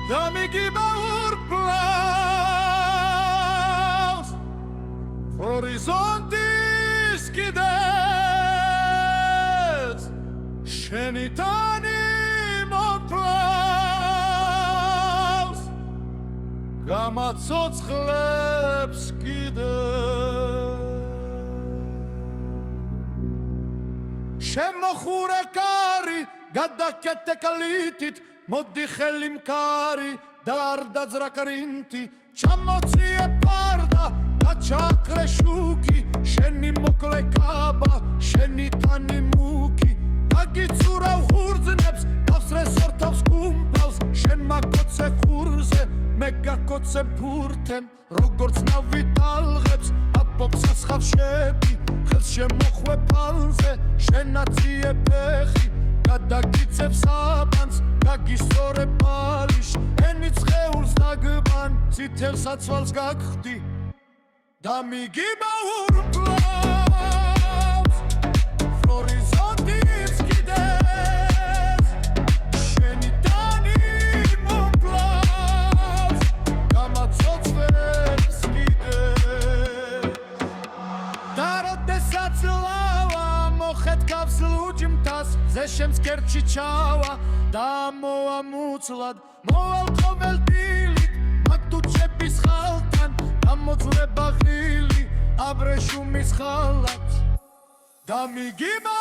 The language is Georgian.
და მიგიბა ურბლავს ჰორიზონტის კიდეც შენი ტანი მომკლავს გამაცოცხლებს კიდეც შემოხურე კარი გადაკეთე კალითით მოდი ხელი მკარი და არ დაძრა კრინტი ჩამოციე პარდა გაჩაყრე შუქი შენი მოკლე კაბა შენი ტანი მუქი გაგიცურავ ხურძნებს თავს რესორთავს გუმბავს შენ მაგოცე ხურზე მე გაკოცე ფურთენ როგორც ნავი ტალღებს აპოქსას ხავშები ხელს შემოხვე ფალზე შენაციე ფეხი გადაგიცებ საბანს გაგისწორე პალიში ენი ცხეულს დაგბან წითელ საცვალს გაგხდი და მიგიბა ურბლავს ჰორიზონტის კიდეც შენი ტანი მომკლავს გამაცოცხლებს კიდეც და როდესაც ლავა მოხეთქავს ლუჯმთას ზეშემს კერჩი ჩავა და მოამუცლად მოვალ ყოველ დილით მაგდუჩების ხალთან გამოძლება ღილი აბრეშუმის ხალათ და მიგიბა